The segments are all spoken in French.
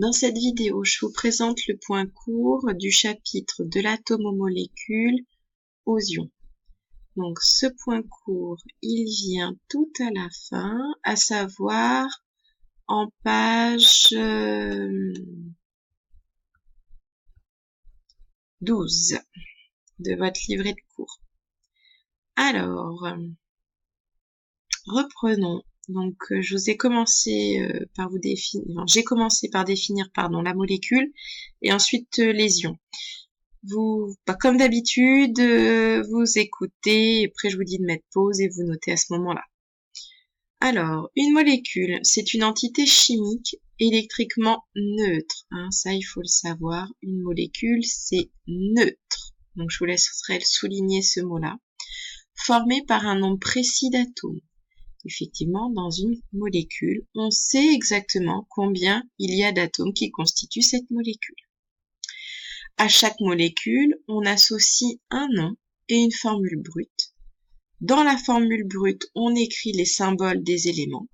Dans cette vidéo, je vous présente le point court du chapitre de l'atome aux molécules aux ions. Donc ce point court, il vient tout à la fin, à savoir en page 12 de votre livret de cours. Alors, reprenons. Donc, je vous ai commencé par vous définir. J'ai commencé par définir, la molécule et ensuite les ions. Vous, comme d'habitude, vous écoutez. Après, je vous dis de mettre pause et vous notez à ce moment-là. Alors, une molécule, c'est une entité chimique électriquement neutre. Ça, il faut le savoir. Une molécule, c'est neutre. Donc, je vous laisserai souligner ce mot-là. Formée par un nombre précis d'atomes. Effectivement, dans une molécule, on sait exactement combien il y a d'atomes qui constituent cette molécule. À chaque molécule, on associe un nom et une formule brute. Dans la formule brute, on écrit les symboles des éléments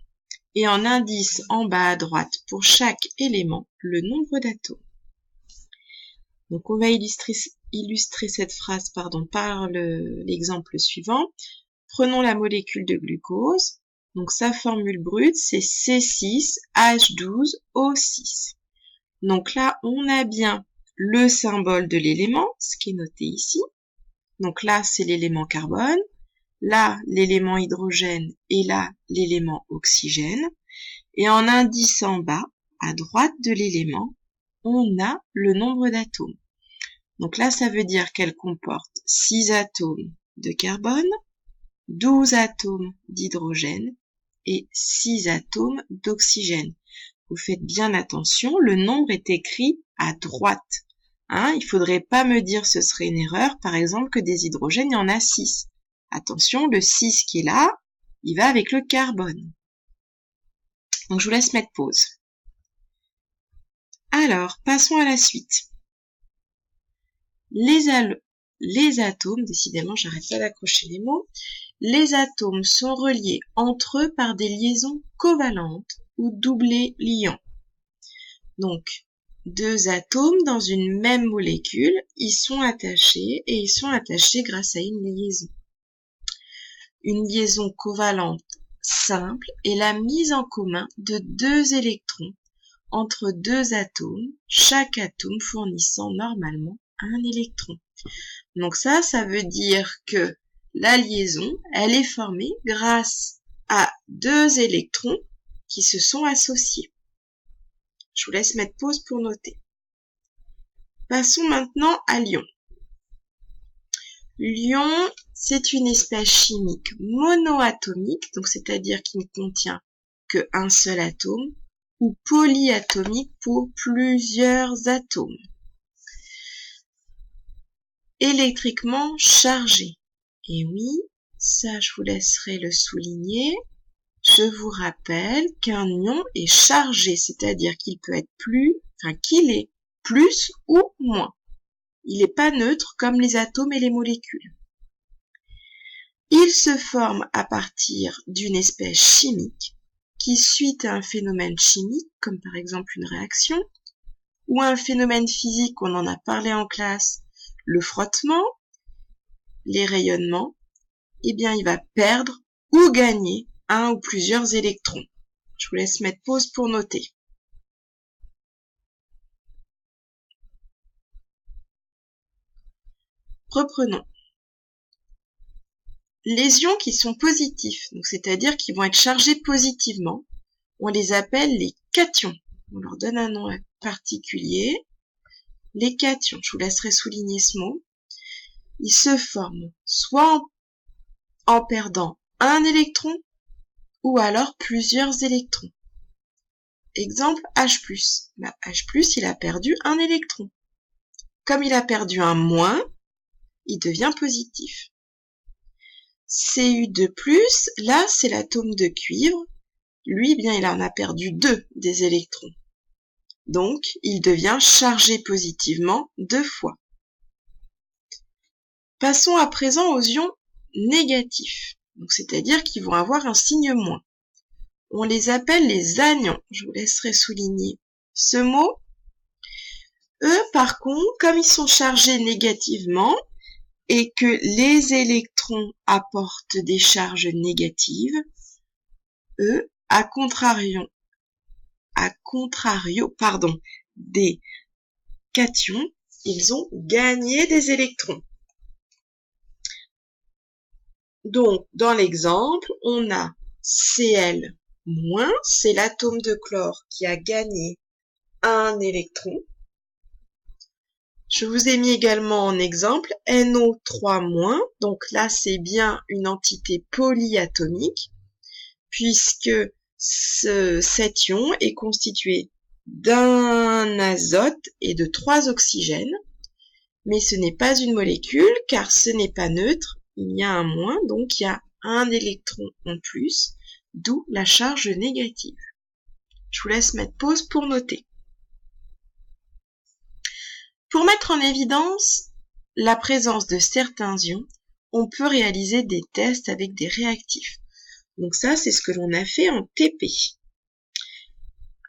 et en indice en bas à droite pour chaque élément, le nombre d'atomes. Donc on va illustrer cette phrase par l'exemple suivant. Prenons la molécule de glucose. Donc sa formule brute, c'est C6H12O6. Donc là, on a bien le symbole de l'élément, ce qui est noté ici. Donc là, c'est l'élément carbone. Là, l'élément hydrogène et là, l'élément oxygène. Et en indice en bas, à droite de l'élément, on a le nombre d'atomes. Donc là, ça veut dire qu'elle comporte 6 atomes de carbone, 12 atomes d'hydrogène et 6 atomes d'oxygène. Vous faites bien attention, le nombre est écrit à droite. Il faudrait pas me dire, ce serait une erreur, par exemple, que des hydrogènes, il y en a 6. Attention, le 6 qui est là, il va avec le carbone. Donc, je vous laisse mettre pause. Alors, passons à la suite. Les atomes, décidément, j'arrête pas d'accrocher les mots, les atomes sont reliés entre eux par des liaisons covalentes ou doublés liants. Donc, deux atomes dans une même molécule, ils sont attachés et ils sont attachés grâce à une liaison. Une liaison covalente simple est la mise en commun de deux électrons entre deux atomes, chaque atome fournissant normalement un électron. Donc ça veut dire que la liaison, elle est formée grâce à deux électrons qui se sont associés. Je vous laisse mettre pause pour noter. Passons maintenant à l'ion. L'ion, c'est une espèce chimique monoatomique, donc c'est-à-dire qui ne contient qu'un seul atome, ou polyatomique pour plusieurs atomes. Électriquement chargé. Et oui, ça je vous laisserai le souligner. Je vous rappelle qu'un ion est chargé, c'est-à-dire qu'il peut être qu'il est plus ou moins. Il n'est pas neutre comme les atomes et les molécules. Il se forme à partir d'une espèce chimique qui, suite à un phénomène chimique, comme par exemple une réaction, ou un phénomène physique, on en a parlé en classe, le frottement, les rayonnements, il va perdre ou gagner un ou plusieurs électrons. Je vous laisse mettre pause pour noter. Reprenons. Les ions qui sont positifs, donc c'est-à-dire qui vont être chargés positivement, on les appelle les cations. On leur donne un nom particulier. Les cations, je vous laisserai souligner ce mot. Ils se forment soit en perdant un électron ou alors plusieurs électrons. Exemple H+. H+, il a perdu un électron. Comme il a perdu un moins, il devient positif. Cu2+, là, c'est l'atome de cuivre. Lui, il en a perdu 2 des électrons. Donc, il devient chargé positivement 2 fois. Passons à présent aux ions négatifs. Donc, c'est-à-dire qu'ils vont avoir un signe moins. On les appelle les anions. Je vous laisserai souligner ce mot. Eux, par contre, comme ils sont chargés négativement et que les électrons apportent des charges négatives, eux, à contrario, des cations, ils ont gagné des électrons. Donc, dans l'exemple, on a Cl-, c'est l'atome de chlore qui a gagné un électron. Je vous ai mis également en exemple NO3-, donc là c'est bien une entité polyatomique, puisque cet ion est constitué d'un azote et de 3 oxygènes, mais ce n'est pas une molécule car ce n'est pas neutre, il y a un moins, donc il y a un électron en plus, d'où la charge négative. Je vous laisse mettre pause pour noter. Pour mettre en évidence la présence de certains ions, on peut réaliser des tests avec des réactifs. Donc ça, c'est ce que l'on a fait en TP.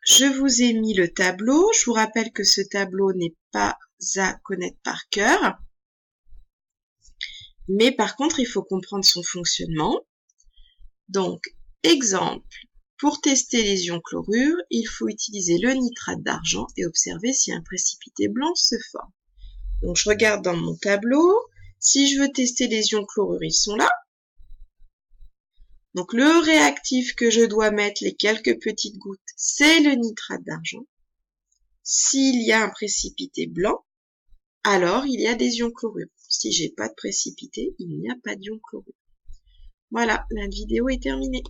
Je vous ai mis le tableau. Je vous rappelle que ce tableau n'est pas à connaître par cœur. Mais par contre, il faut comprendre son fonctionnement. Donc, exemple, pour tester les ions chlorure, il faut utiliser le nitrate d'argent et observer si un précipité blanc se forme. Donc, je regarde dans mon tableau. Si je veux tester les ions chlorure, ils sont là. Donc, le réactif que je dois mettre, les quelques petites gouttes, c'est le nitrate d'argent. S'il y a un précipité blanc, alors il y a des ions chlorure. Si j'ai pas de précipité, il n'y a pas d'ions chlorure. Voilà, la vidéo est terminée.